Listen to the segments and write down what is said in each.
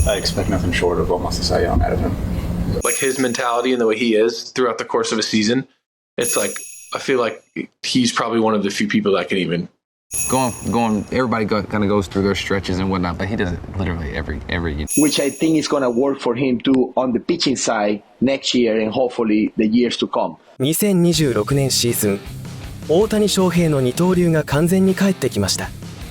I expect nothing short of almost a Cy Young out of him. Like his mentality and the way he is throughout the course of a season, it's like I feel like he's probably one of the few people that can even going. Everybody kind of goes through their stretches and whatnot, but he does it literally every. Which I think is going to work for him too on the pitching side next year and hopefully the years to come. 2026年シーズン、大谷翔平の二刀流が完全に帰ってきました。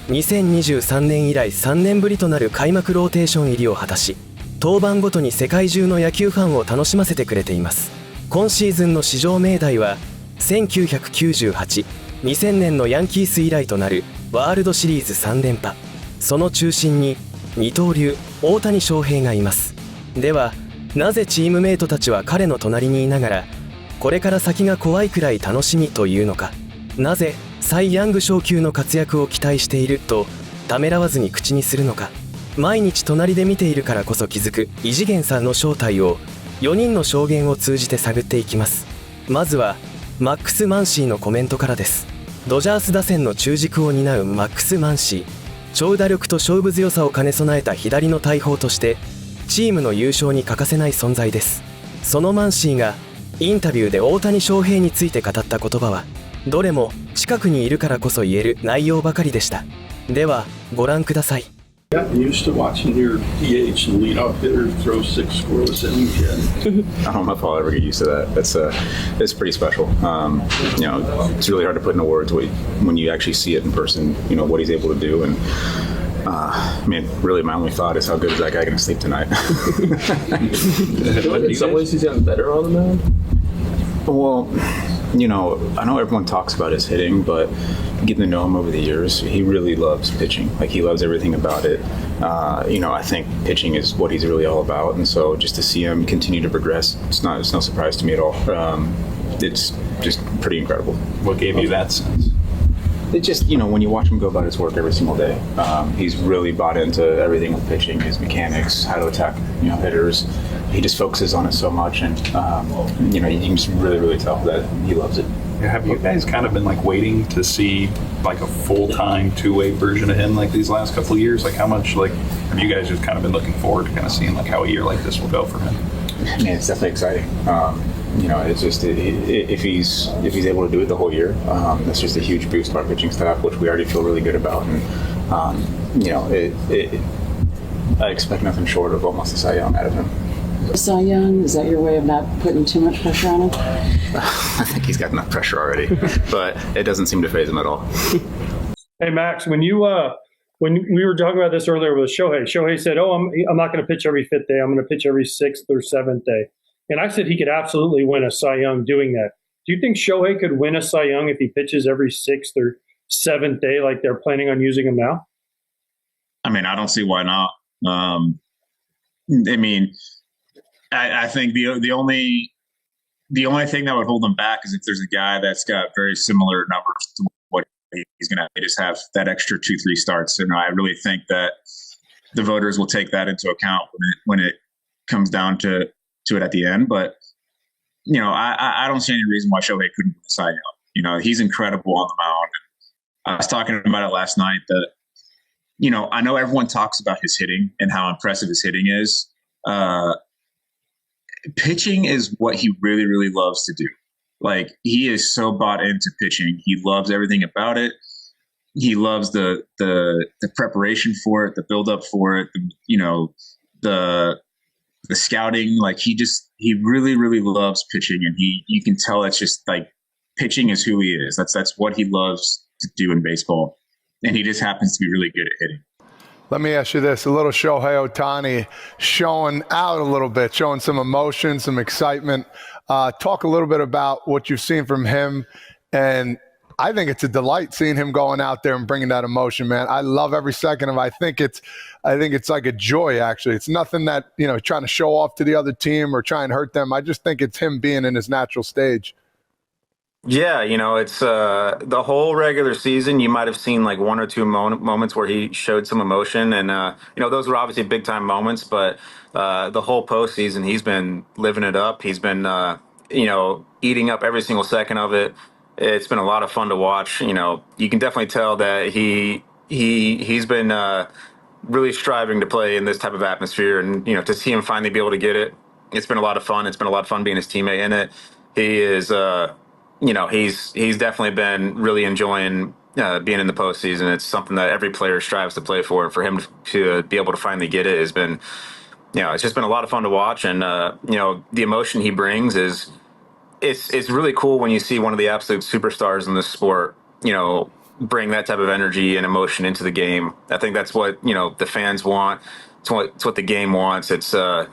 2023年以来3年ぶりとなる開幕ローテーション入りを果たし、登板ごとに世界中の野球ファンを楽しませてくれています。今シーズンの至上命題は1998、2000年のヤンキース以来となるワールドシリーズ3連覇。その中心に二刀流大谷翔平がいます。ではなぜチームメイトたちは彼の隣にいながら、これから先が怖いくらい楽しみというのか、なぜサイ・ヤング賞級の活躍を期待しているとためらわずに口にするのか、毎日隣で見ているからこそ気づく異次元さんの正体を4人の証言を通じて探っていきます。まずはマックス・マンシーのコメントからです。ドジャース打線の中軸を担うマックス・マンシー、長打力と勝負強さを兼ね備えた左の大砲としてチームの優勝に欠かせない存在です。そのマンシーがインタビューで大谷翔平について語った言葉はどれも近くにいるからこそ言える内容ばかりでした。ではご覧ください。gotten used to watching your DH and leadoff hitter throw 6 scoreless innings yet? I don't know if I'll ever get used to that. It's pretty special. It's really hard to put into words when you actually see it in person. What he's able to do, and really, my only thought is how good is that guy going to sleep tonight? In some ways, he's gotten better on the mound. Well, I know everyone talks about his hitting, but getting to know him over the years, he really loves pitching. Like, he loves everything about it. I think pitching is what he's really all about, and so just to see him continue to progress, it's no surprise to me at all. It's just pretty incredible. What gave you that sense? It just, when you watch him go about his work every single day, he's really bought into everything with pitching, his mechanics, how to attack, hitters. He just focuses on it so much, and you can just really, really tell that he loves it. Have you guys kind of been waiting to see a full-time two-way version of him these last couple of years? How much have you guys just kind of been looking forward to kind of seeing how a year like this will go for him? Man, it's definitely exciting. It's just if he's able to do it the whole year, that's just a huge boost to our pitching staff, which we already feel really good about. And I expect nothing short of almost a Cy Young out of him. Cy Young, is that your way of not putting too much pressure on him? I think he's got enough pressure already, but it doesn't seem to faze him at all. Hey Max, when we were talking about this earlier with Shohei said, "Oh, I'm not going to pitch every fifth day. I'm going to pitch every sixth or seventh day." And I said he could absolutely win a Cy Young doing that. Do you think Shohei could win a Cy Young if he pitches every sixth or seventh day like they're planning on using him now? I don't see why not. I think the only thing that would hold him back is if there's a guy that's got very similar numbers to what he's going to just have that extra 2-3 starts. And I really think that the voters will take that into account when it comes down to it at the end. But, I don't see any reason why Shohei couldn't win the Cy Young. He's incredible on the mound. I was talking about it last night that, I know everyone talks about his hitting and how impressive his hitting is. Pitching is what he really, really loves to do. He is so bought into pitching. He loves everything about it. He loves the preparation for it, the build up for it, the scouting. He really, really loves pitching, and you can tell it's just pitching is who he is. That's what he loves to do in baseball, and he just happens to be really good at hitting. Let me ask you this, a little Shohei Ohtani showing out a little bit, showing some emotion, some excitement. Talk a little bit about what you've seen from him. And I think it's a delight seeing him going out there and bringing that emotion, man. I love every second of it. I think it's like a joy, actually. It's nothing that, trying to show off to the other team or try and hurt them. I just think it's him being in his natural stage. Yeah, it's the whole regular season. You might have seen one or two moments where he showed some emotion, and those were obviously big time moments. But the whole postseason, he's been living it up. He's been eating up every single second of it. It's been a lot of fun to watch. You can definitely tell that he's been really striving to play in this type of atmosphere, and to see him finally be able to get it, it's been a lot of fun. It's been a lot of fun being his teammate in it. He is, he's definitely been really enjoying being in the postseason. It's something that every player strives to play for, and for him to be able to finally get it has been, it's just been a lot of fun to watch. And the emotion he brings is, it's really cool when you see one of the absolute superstars in this sport, bring that type of energy and emotion into the game. I think that's what the fans want. It's what the game wants. It's a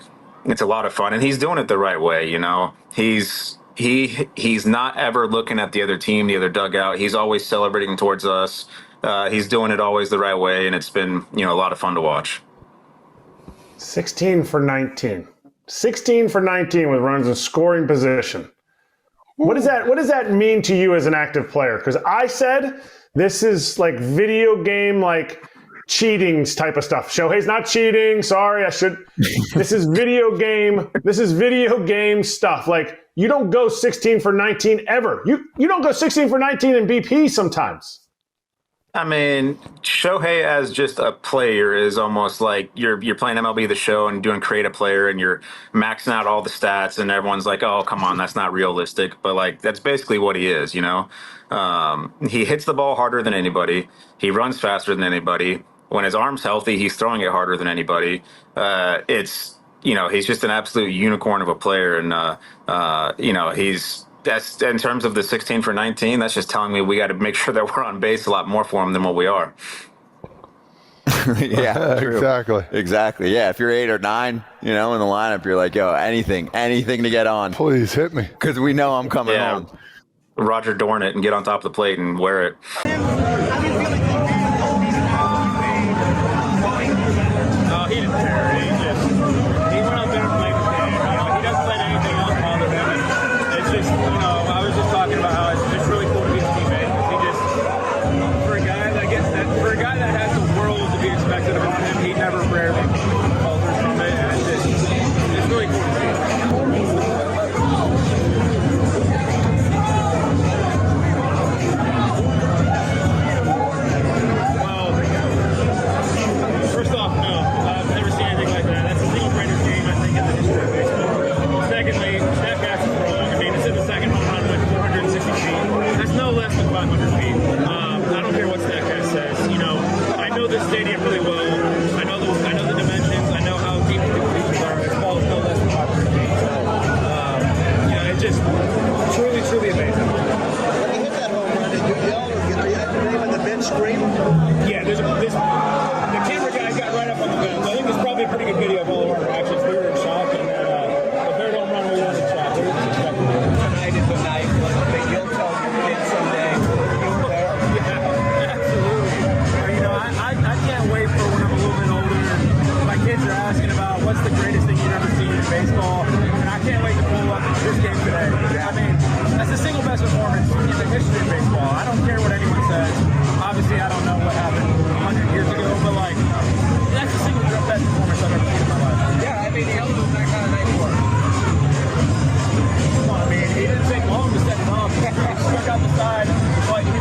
lot of fun, and he's doing it the right way. He's not ever looking at the other team, the other dugout. He's always celebrating towards us. He's doing it always the right way, and it's been a lot of fun to watch. 16 for 19. 16 for 19 with runners in scoring position. What does that mean to you as an active player? Because I said this is like video game, like cheating type of stuff. Shohei's not cheating. Sorry, I should. This is video game. This is video game stuff. Like, you don't go 16 for 19 ever. You don't go 16 for 19 in BP sometimes. I mean, Shohei as just a player is almost like you're playing MLB The Show and doing create a player and you're maxing out all the stats and everyone's like, oh, come on, that's not realistic. But like, that's basically what he is, He hits the ball harder than anybody. He runs faster than anybody. When his arm's healthy, he's throwing it harder than anybody. He's just an absolute unicorn of a player. And, that's in terms of the 16 for 19, that's just telling me we got to make sure that we're on base a lot more for him than what we are. Yeah, exactly. Yeah, if you're 8 or 9, in the lineup, you're like, yo, anything to get on. Please hit me. Because we know I'm coming home. Roger Dorn it and get on top of the plate and wear it. He didn't care. He went out there and played the game. He doesn't let anything else bother him. It's just, I was just talking about how it's really cool to be a teammate. For a guy that has the world to be expected of him, he never rarely falters from it. And it's really cool to see. Well, first off, no, I've never seen anything like that. That's the single greatest game, I think, in the history of baseball. Secondly, Statcast is wrong. I mean, it's in the second home run with 460 feet. That's no less than 500 feet. I don't care what Statcast says. I know this stadium really well. I know the dimensions. I know how deep the completions are. This ball is no less than 500 feet. So, it's just truly, truly amazing. When you hit that home run, did you yell or did your name on the bench scream? Yeah, the camera guy got right up on the bench. I think there's probably a pretty good video of all of our reactions. We were in shock, and the third home run, we were in shock. We were just expecting it. Tonight is the night that you'll tell your kids someday you were there. Yeah, absolutely. I can't wait for when I'm a little bit older and my kids are asking about what's the greatest thing you've ever seen in baseball, and I can't wait to pull up this game today. I mean, that's the single best performance in the history of baseball. I don't care what anyone says. Obviously, I don't know what happened 100 years ago, but that's the single best performance I've ever seen in my life. Yeah, I mean, he owns that kind of night for him. Well, I mean, he didn't take long to set him up. He struck out the side, but he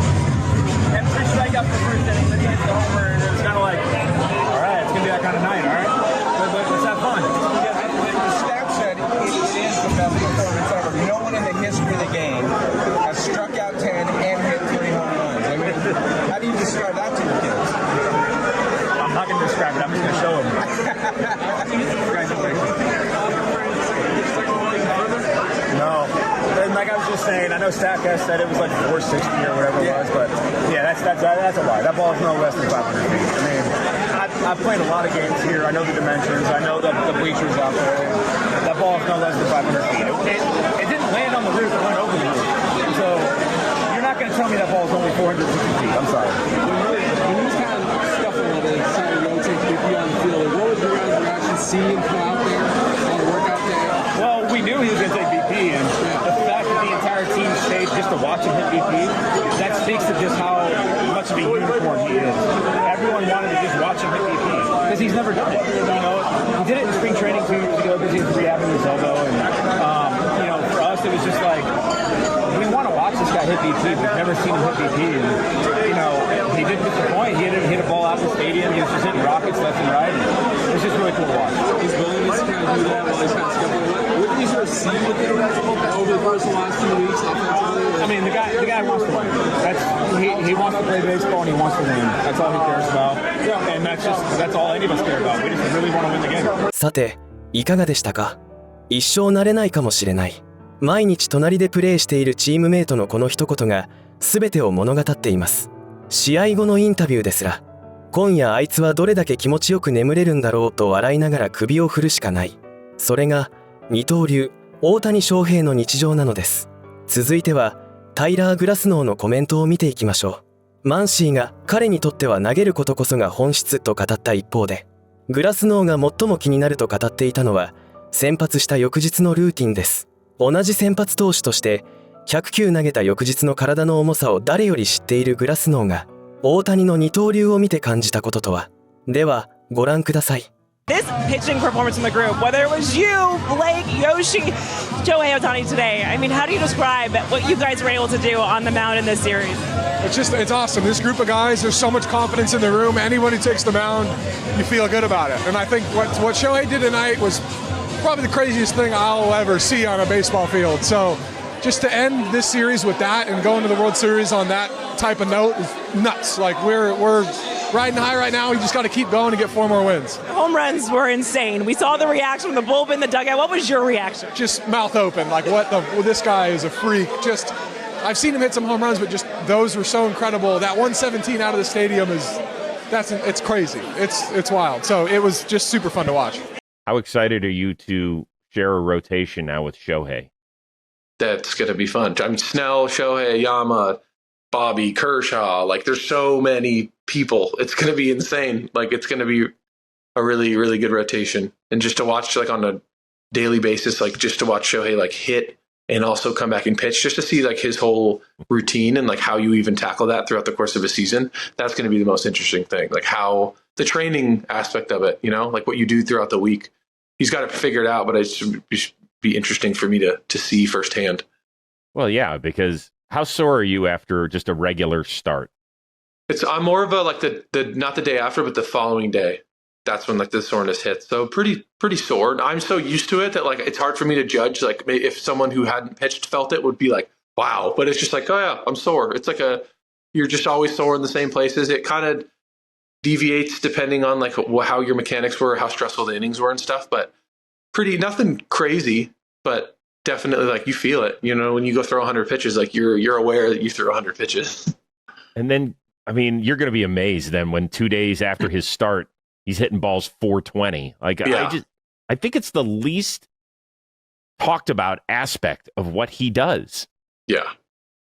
had 3 strikeouts the first inning, then he hit the homer, and it was kind of like, all right, it's going to be that kind of night, all right? But let's have fun. The stats said it is the best performance ever. No one in the history of the game has struck out 10 and hit 3 home runs. I mean, how do you describe that to your kids? I'm not going to describe it. I'm just going to show them. No. And like I was just saying, I know Statcast said it was like 460 or whatever it was, but yeah, that's a lie. That ball is no less than 500 feet. I mean, I've played a lot of games here. I know the dimensions. I know the bleachers out there. That ball is no less than 500 feet. It didn't land on the roof. It went over the roof. So you're not going to tell me that ball is only 460 feet. I'm sorry. When he was kind of scuffling a little, decided to rotate BP on the field, what was your guys' reaction seeing him come out there on the workout day? Well, we knew he was going to take BP, and the fact that the entire team stayed just to watch him hit BP, that speaks to just how much of a unicorn he is. Everyone wanted to just watch him hit BP because he's never done it. He did it in spring training 2 years ago because he was rehabbing his elbow, and for us it was just like we want to watch this guy hit BP. We've never seen him hit BP, and he didn't disappoint. He hit a ball out of the stadium. He was just hitting rockets left and to play baseball and he wants to win. That's all he cares about. And that's all any of us care about. We just really want to win the game. さて、いかがでしたか？一生慣れないかもしれない。毎日隣でプレーしているチームメイトのこの一言が全てを物語っています。試合後のインタビューですら、今夜あいつはどれだけ気持ちよく眠れるんだろうと笑いながら首を振るしかない。それが二刀流大谷翔平の日常なのです。続いてはタイラー・グラスノーのコメントを見ていきましょう。マンシーが彼にとっては投げることこそが本質と語った一方で、グラスノーが最も気になると語っていたのは先発した翌日のルーティンです。同じ先発投手として100球投げた翌日の体の重さを誰より知っているグラスノーが大谷の二刀流を見て感じたこととは。ではご覧ください。This pitching performance in the group, whether it was you, Blake, Yoshi, Shohei Ohtani today, I mean, how do you describe what you guys were able to do on the mound in this series? It's awesome. This group of guys, there's so much confidence in the room. Anyone who takes the mound, you feel good about it. And I think what Shohei did tonight was probably the craziest thing I'll ever see on a baseball field. So just to end this series with that and go into the World Series on that type of note is nuts. Like we're riding high right now. We just got to keep going to get 4 more wins. Home runs were insane. We saw the reaction from the bullpen, the dugout. What was your reaction? Just mouth open. Like this guy is a freak. Just I've seen him hit some home runs, but just those were so incredible. That 117 out of the stadium it's crazy. It's wild. So it was just super fun to watch. How excited are you to share a rotation now with Shohei? That's going to be fun. I mean, Snell, Shohei, Yama, Bobby, Kershaw. Like, there's so many people. It's going to be insane. Like, it's going to be a really, really good rotation. And just to watch, like, on a daily basis, like, just to watch Shohei, like, hit and also come back and pitch, just to see, like, his whole routine and, like, how you even tackle that throughout the course of a season. That's going to be the most interesting thing. Like, how the training aspect of it, you know, like what you do throughout the week. He's got it figured out, but it should be interesting for me to see firsthand. Well, yeah, because how sore are you after just a regular start? I'm more of a like the not the day after, but the following day. That's when like the soreness hits. So pretty sore. I'm so used to it that like it's hard for me to judge. Like if someone who hadn't pitched felt it would be like, wow. But it's just like, oh yeah, I'm sore. It's like you're just always sore in the same places. It kind of deviates depending on like how your mechanics were, how stressful the innings were and stuff. But nothing crazy, but definitely like you feel it. You know, when you go throw 100 pitches, like you're aware that you threw 100 pitches. And then, I mean, you're going to be amazed then when 2 days after his start, he's hitting balls 420. Like yeah. I think it's the least talked about aspect of what he does. Yeah,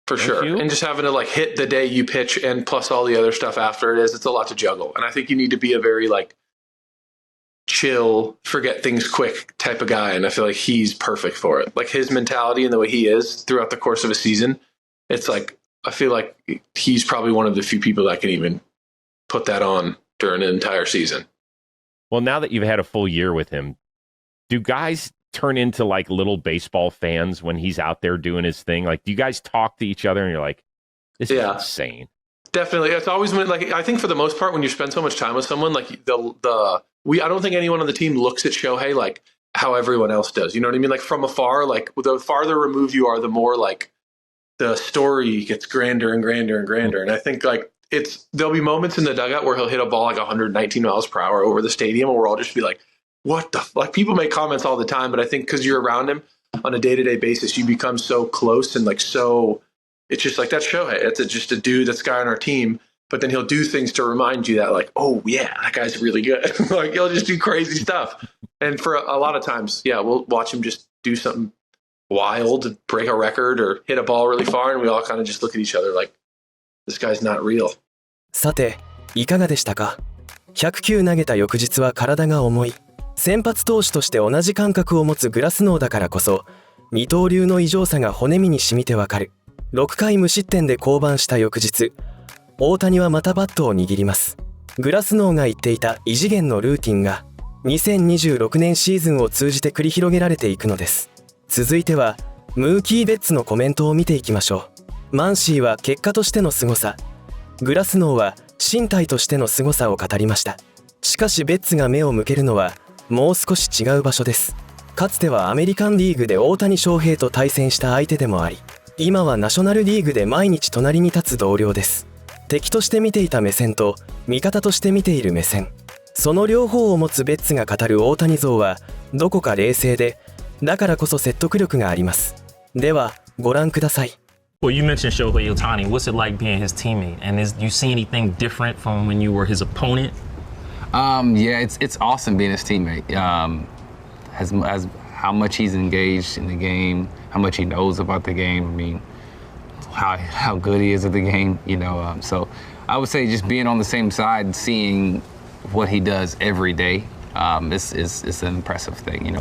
for sure. And just having to like hit the day you pitch and plus all the other stuff after it's a lot to juggle. And I think you need to be a very like chill, forget things quick type of guy. And I feel like he's perfect for it. Like his mentality and the way he is throughout the course of a season, it's like, I feel like he's probably one of the few people that can even put that on during an entire season. Well, now that you've had a full year with him, do guys turn into like little baseball fans when he's out there doing his thing? Like, do you guys talk to each other and you're like, this is insane? Definitely. It's always been like, I think for the most part, when you spend so much time with someone, like I don't think anyone on the team looks at Shohei like how everyone else does. You know what I mean? Like from afar, like the farther removed you are, the more like the story gets grander and grander and grander. And I think like there'll be moments in the dugout where he'll hit a ball like 119 miles per hour over the stadium, and we'll all just be like, what the like people make comments all the time, but I think because you're around him on a day-to-day basis, you become so close and like so it's just like that's Shohei. It's just a dude, that's a guy on our team. But then he'll do things to remind you that like, oh yeah, that guy's really good. Like he'll just do crazy stuff. And for a lot of times, yeah, we'll watch him just do something wild, break a record or hit a ball really far, and we all kind of just look at each other like, this guy's not real. さて、いかがでしたか？ 100 球投げた翌日は体が重い。先発投手として同じ感覚を持つグラスノーだからこそ、二刀流の異常さが骨身に染みてわかる。6回無失点で降板した翌日、大谷はまたバットを握ります。グラスノーが言っていた異次元のルーティンが2026年シーズンを通じて繰り広げられていくのです。続いてはムーキー・ベッツのコメントを見ていきましょう。マンシーは結果としての凄さ、グラスノーは身体としての凄さを語りました。しかしベッツが目を向けるのはもう少し違う場所です。かつてはアメリカンリーグで大谷翔平と対戦した相手でもあり、今はナショナルリーグで毎日隣に立つ同僚です。敵として見ていた目線と味方として見ている目線、その両方を持つベッツが語る大谷像はどこか冷静で、だからこそ説得力があります。ではご覧ください。Well, you mentioned Shohei Ohtani. What's it like being his teammate? And do you see anything different from when you were his opponent? Yeah, it's awesome being his teammate. As how much he's engaged in the game, how much he knows about the game. I mean, how good he is at the game. So I would say just being on the same side and seeing what he does every day, it's an impressive thing.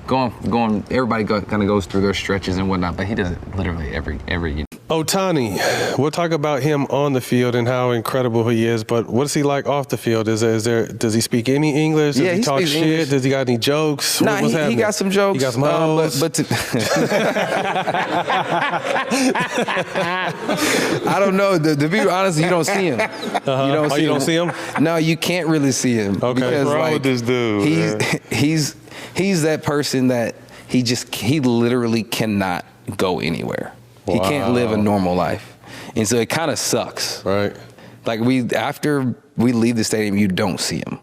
Going. Everybody kind of goes through their stretches and whatnot, but he does it literally every. Ohtani, we'll talk about him on the field and how incredible he is, but what's he like off the field? Does he speak any English? Does he talk shit? English. Does he got any jokes? Nah, he got some jokes. He got some hoes. I don't know. To be honest, you don't see him. You don't see him? No, you can't really see him. Okay, because, what's wrong with this dude? He's that person that he literally cannot go anywhere. Wow. He can't live a normal life. And so it kind of sucks. Right. Like after we leave the stadium, you don't see him.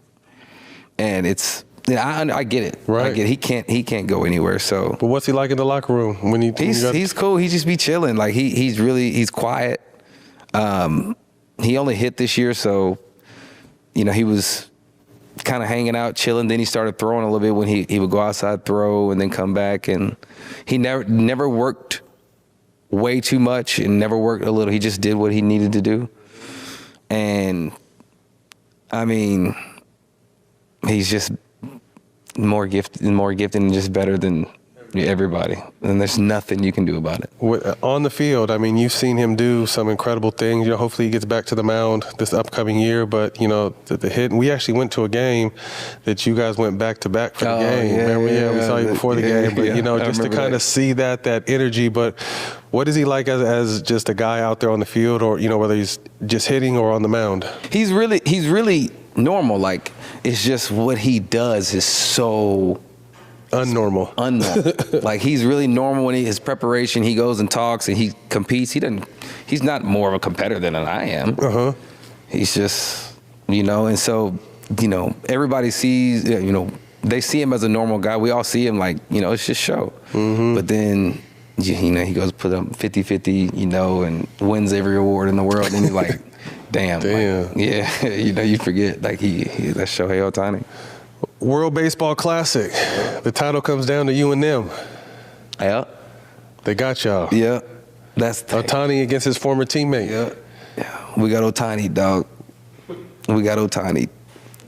And I get it. Right. I get it. He can't go anywhere. So but what's he like in the locker room when he's cool. He just be chilling. Like he's quiet. He only hit this year, so he was kind of hanging out, chilling. Then he started throwing a little bit when he would go outside, throw, and then come back. And he never worked way too much and never worked a little. He just did what he needed to do. And I mean, he's just more gifted and just better than everybody. And there's nothing you can do about it. On the field, I mean, you've seen him do some incredible things. Hopefully he gets back to the mound this upcoming year. But, the hit, and we actually went to a game that you guys went back to back for the game. Yeah, Remember? We saw you before the game. But, just to kind of see that energy. But what is he like as just a guy out there on the field, or, whether he's just hitting or on the mound? He's really normal. Like, it's just what he does is so unnormal. Like, he's really normal when his preparation, he goes and talks and he competes. He's not more of a competitor than I am. He's just, and so, everybody sees, they see him as a normal guy. We all see him like, it's just show. Mm-hmm. But then, he goes put up 50-50, and wins every award in the world. And you're like, damn. Like, yeah, you forget, like, that's Shohei Ohtani. World Baseball Classic. The title comes down to you and them. Yeah. They got y'all. Yeah. That's Ohtani against his former teammate. Yeah. We got Ohtani, dog. We got Ohtani.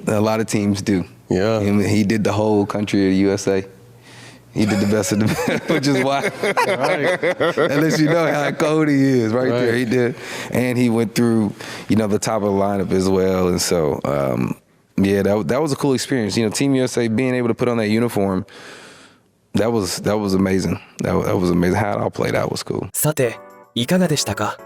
A lot of teams do. Yeah. He did the whole country of the USA. He did the best of the best, which is why. Right. At least you know how cold he is right there. He did. And he went through, the top of the lineup as well. And so, that was a cool experience. Team USA being able to put on that uniform, that was amazing. That was amazing. How it all played out was cool. さて、いかがでしたか？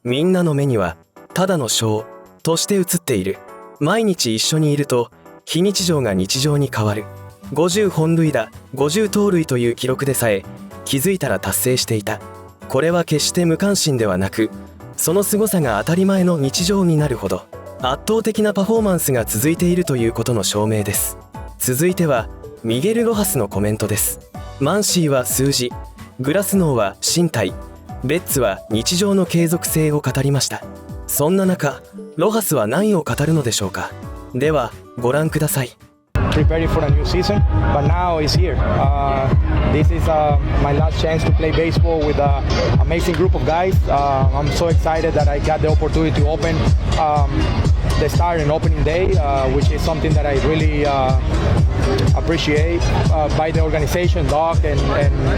みんなの目にはただのショーとして映っている。毎日一緒にいると非日常が日常に変わる。50本塁打、50盗塁という記録でさえ気づいたら達成していた。これは決して無関心ではなく、その凄さが当たり前の日常になるほど圧倒的なパフォーマンスが続いているということの証明です。続いてはミゲル・ロハスのコメントです。マンシーは数字、グラスノーは身体、ベッツは日常の継続性を語りました。そんな中、ロハスは何を語るのでしょうか。ではご覧ください。Preparing for a new season, but now it's here. This is my last chance to play baseball with an amazing group of guys. I'm so excited that I got the opportunity to open the start and opening day, which is something that I really appreciate by the organization, Doc, and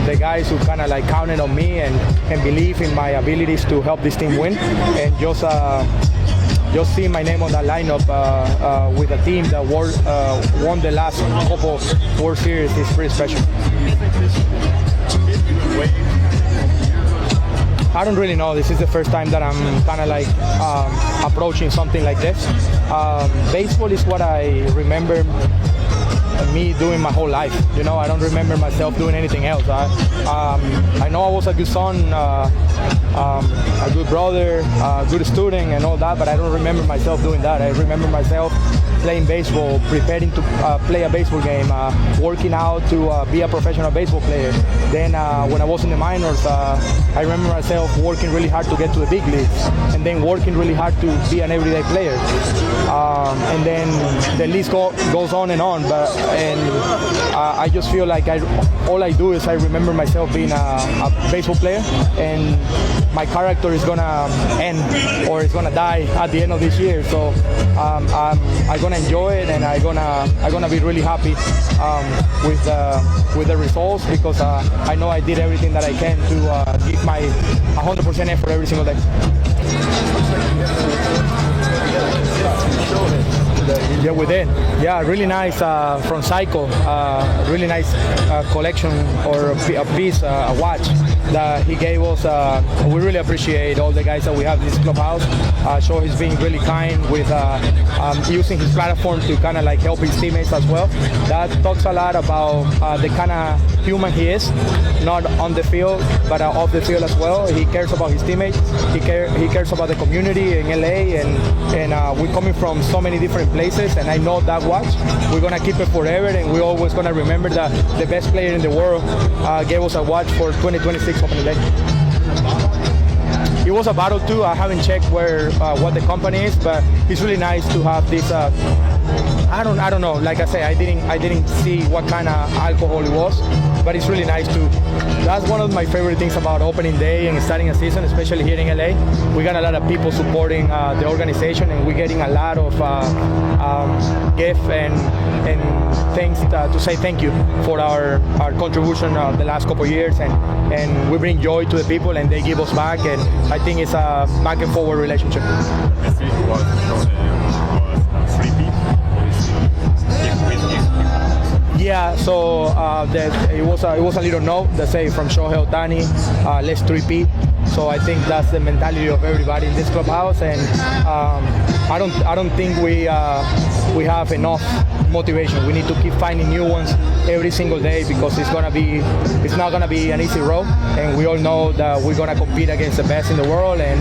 the guys who kind of like counted on me and believe in my abilities to help this team win. And just seeing my name on that lineup with a team that won the last couple World Series is pretty special. I don't really know. This is the first time that I'm kind of like approaching something like this. Baseball is what I remember me doing my whole life. You know, I don't remember myself doing anything else. I know I was a good son, a good brother, a good student and all that, but I don't remember myself doing that. I remember myself playing baseball, preparing to play a baseball game, working out to be a professional baseball player. Then when I was in the minors, I remember myself working really hard to get to the big leagues, and then working really hard to be an everyday player. And then the list goes on and on. But I just feel like all I do is I remember myself being a baseball player, and my character is gonna end or it's gonna die at the end of this year. So I'm gonna enjoy it, and I'm gonna be really happy with the results, because I know I did everything that I can to give my 100% effort every single day. Yeah, we did. Yeah, really nice from Psycho. Really nice collection or a piece, a watch that he gave us. We really appreciate all the guys that we have in this clubhouse. So he's being really kind with using his platform to kind of like help his teammates as well. That talks a lot about the kind of human he is, not on the field, but off the field as well. He cares about his teammates. He cares about the community in LA, and we're coming from so many different places, and I know that watch, we're gonna keep it forever, and we're always gonna remember that the best player in the world gave us a watch for 2026 opening day. It was a battle too. I haven't checked what the company is, but it's really nice to have this. I don't know. Like I say, I didn't see what kind of alcohol it was, but it's really nice too. That's one of my favorite things about opening day and starting a season, especially here in LA. We got a lot of people supporting the organization, and we're getting a lot of gifts and things to say thank you for our contribution the last couple of years, and we bring joy to the people, and they give us back, and I think it's a back and forward relationship. Yeah, so it was a little note that say from Shohei Ohtani, let's repeat. So I think that's the mentality of everybody in this clubhouse, and I don't think we have enough motivation. We need to keep finding new ones every single day, because it's not gonna be an easy road, and we all know that we're gonna compete against the best in the world, and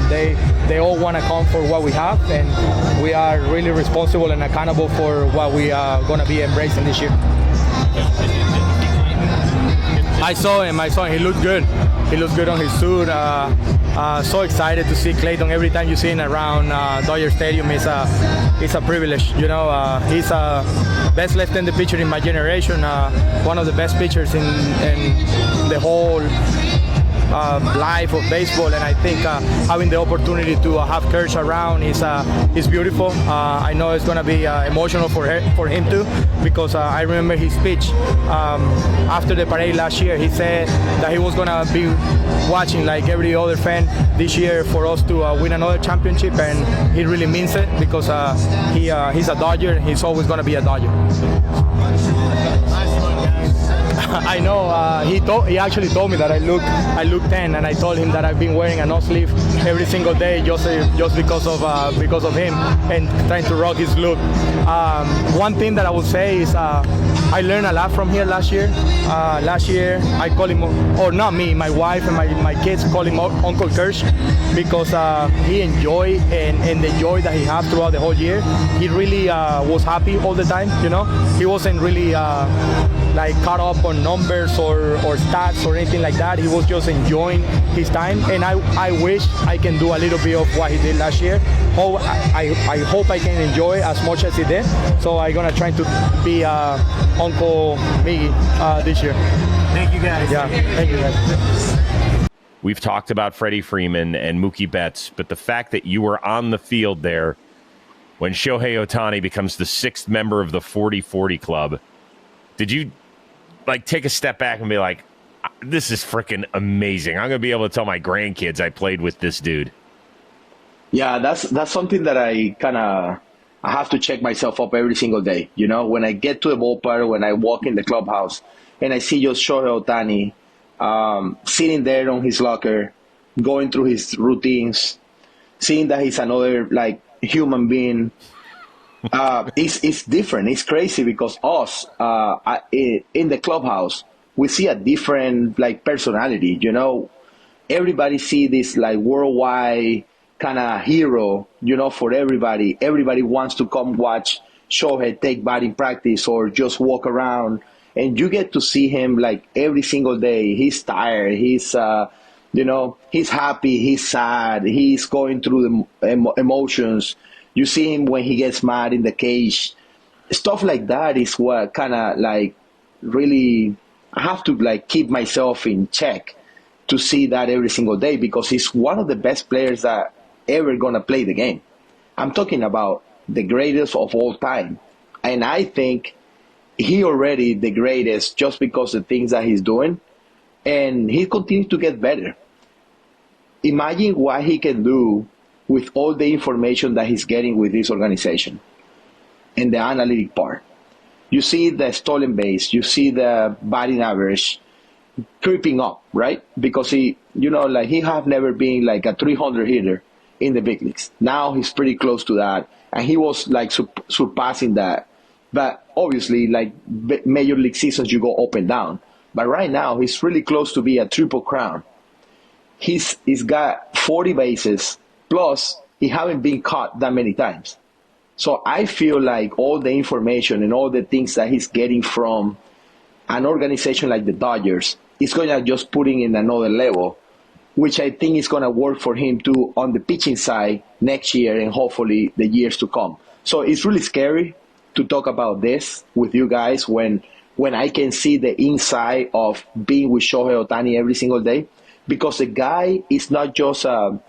they all want to come for what we have, and we are really responsible and accountable for what we are gonna be embracing this year. I saw him. He looked good. He looks good on his suit. So excited to see Clayton. Every time you see him around Dodger Stadium, it's a privilege. You know, he's best left-handed pitcher in my generation. One of the best pitchers in the whole life of baseball, and I think having the opportunity to have Kersh around is beautiful. I know it's going to be emotional for him too, because I remember his speech after the parade last year. He said that he was going to be watching like every other fan this year for us to win another championship, and he really means it, because he's a Dodger, and he's always going to be a Dodger. I know. He actually told me that I look 10, and I told him that I've been wearing a no sleeve every single day just because of him and trying to rock his look. One thing that I would say is I learned a lot from here last year. Last year I call him, or not me, my wife and my kids call him Uncle Kersh, because he enjoyed and the joy that he had throughout the whole year. He really was happy all the time. You know, he wasn't really like caught up on numbers or stats or anything like that. He was just enjoying his time, and I wish I can do a little bit of what he did last year. I hope I can enjoy as much as he did. So I'm gonna try to be Uncle Miggy this year. Thank you guys. Yeah, thank you guys. We've talked about Freddie Freeman and Mookie Betts, but the fact that you were on the field there when Shohei Ohtani becomes the 6th member of the 40-40 club, did you like take a step back and be like, this is freaking amazing? I'm going to be able to tell my grandkids I played with this dude. Yeah, that's something that I have to check myself up every single day. You know, when I get to the ballpark, when I walk in the clubhouse and I see just Shohei Ohtani sitting there on his locker, going through his routines, seeing that he's another like human being, It's different. It's crazy because us in the clubhouse, we see a different like personality. You know, everybody see this like worldwide kind of hero. You know, for everybody. Everybody wants to come watch Shohei take batting practice or just walk around, and you get to see him like every single day. He's tired. He's he's happy. He's sad. He's going through the emotions. You see him when he gets mad in the cage. Stuff like that is what kind of like really I have to like keep myself in check to see that every single day because he's one of the best players that ever gonna play the game. I'm talking about the greatest of all time. And I think he already the greatest just because of the things that he's doing. And he continues to get better. Imagine what he can do with all the information that he's getting with this organization and the analytic part. You see the stolen base, you see the batting average creeping up, right? Because he have never been like a 300 hitter in the big leagues. Now he's pretty close to that, and he was like surpassing that. But obviously, like major league seasons, you go up and down. But right now, he's really close to be a triple crown. He's got 40 bases, plus he haven't been caught that many times. So I feel like all the information and all the things that he's getting from an organization like the Dodgers is going to just put him in another level, which I think is going to work for him too on the pitching side next year and hopefully the years to come. So it's really scary to talk about this with you guys when I can see the inside of being with Shohei Ohtani every single day, because the guy is not just a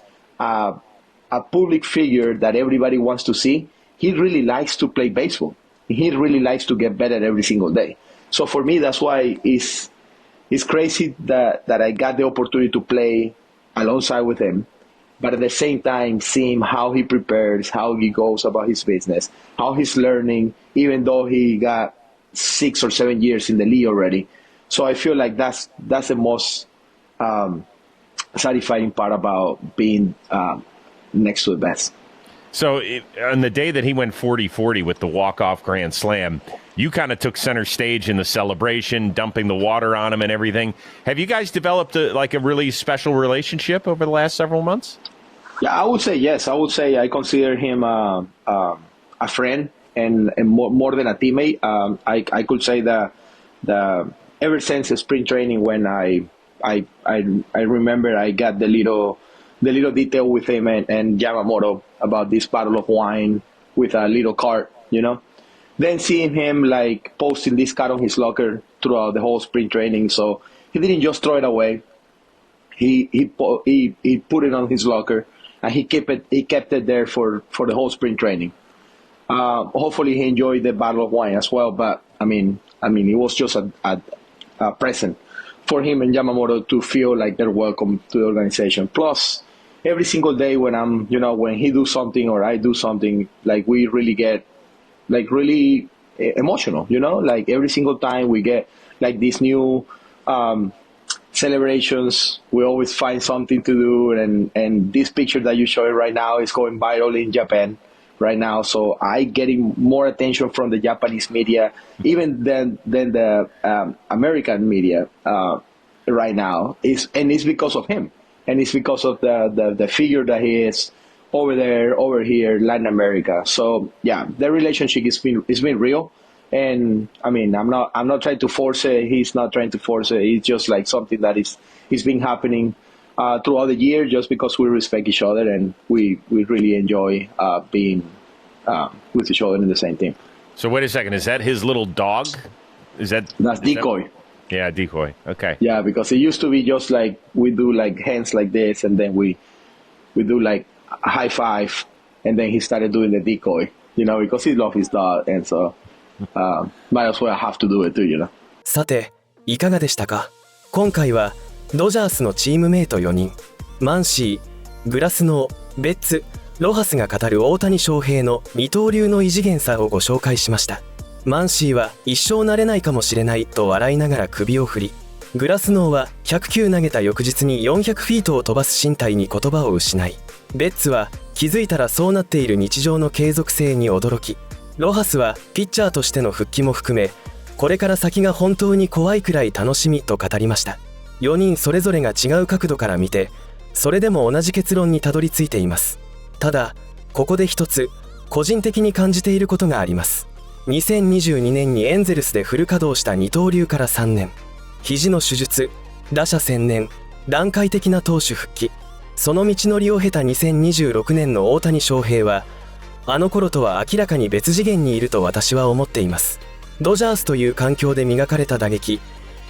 public figure that everybody wants to see. He really likes to play baseball. He really likes to get better every single day. So for me, that's why it's crazy that I got the opportunity to play alongside with him. But at the same time, seeing how he prepares, how he goes about his business, how he's learning, even though he got 6 or 7 years in the league already. So I feel like that's the most satisfying part about being next to the best. So on the day that he went 40-40 with the walk-off grand slam, you kind of took center stage in the celebration, dumping the water on him and everything. Have you guys developed a really special relationship over the last several months? Yeah, I would say yes. I would say I consider him a friend and more than a teammate. I could say that ever since spring training, when I remember I got the little detail with him and Yamamoto about this bottle of wine with a little cart, Then seeing him like posting this card on his locker throughout the whole spring training, so he didn't just throw it away. He put it on his locker and he kept it there for the whole spring training. Hopefully he enjoyed the bottle of wine as well. But I mean, it was just a present for him and Yamamoto to feel like they're welcome to the organization. Plus, every single day when when he do something or I do something, like we really get really emotional, like every single time we get like these new celebrations, we always find something to do, and this picture that you show right now is going viral in Japan right now, so I getting more attention from the Japanese media even than the American media right now, it's because of him, and it's because of the figure that he is over here, Latin America. So yeah, the relationship has been real, and I mean, I'm not trying to force it. He's not trying to force it. It's just like something that is been happening throughout the year, just because we respect each other and we really enjoy being with each other in the same team. So wait a second, is that his little dog? That's Decoy? Yeah, Decoy. Okay. Yeah, because it used to be just like we do like hands like this, and then we do like a high five, and then he started doing the decoy, because he loves his dog, and so might as well have to do it too, さて、いかがでしたか？今回はドジャースのチームメイト4人、マンシー、グラスノー、ベッツ、ロハスが語る大谷翔平の二刀流の異次元さをご紹介しました。マンシーは一生慣れないかもしれないと笑いながら首を振り、グラスノーは100球投げた翌日に400フィートを飛ばす身体に言葉を失い、ベッツは気づいたらそうなっている日常の継続性に驚き、ロハスはピッチャーとしての復帰も含め、これから先が本当に怖いくらい楽しみと語りました。4人それぞれが違う角度から見て、それでも同じ結論にたどり着いています。ただここで一つ個人的に感じていることがあります。2022年にエンゼルスでフル稼働した二刀流から3年、肘の手術、打者専念、段階的な投手復帰、その道のりを経た2026年の大谷翔平は、あの頃とは明らかに別次元にいると私は思っています。ドジャースという環境で磨かれた打撃、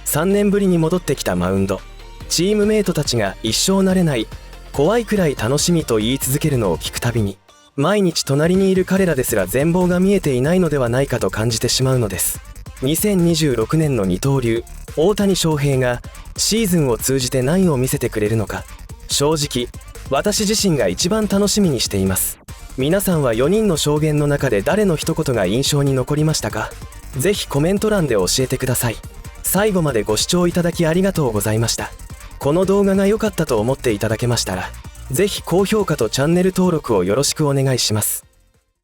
3年ぶりに戻ってきたマウンド、チームメイトたちが一生慣れない、怖いくらい楽しみと言い続けるのを聞くたびに、毎日隣にいる彼らですら全貌が見えていないのではないかと感じてしまうのです。2026年の二刀流、大谷翔平がシーズンを通じて何を見せてくれるのか、正直、私自身が一番楽しみにしています。皆さんは4人の証言の中で誰の一言が印象に残りましたか？ぜひコメント欄で教えてください。最後までご視聴いただきありがとうございました。この動画が良かったと思っていただけましたら、ぜひ高評価とチャンネル登録をよろしくお願いします。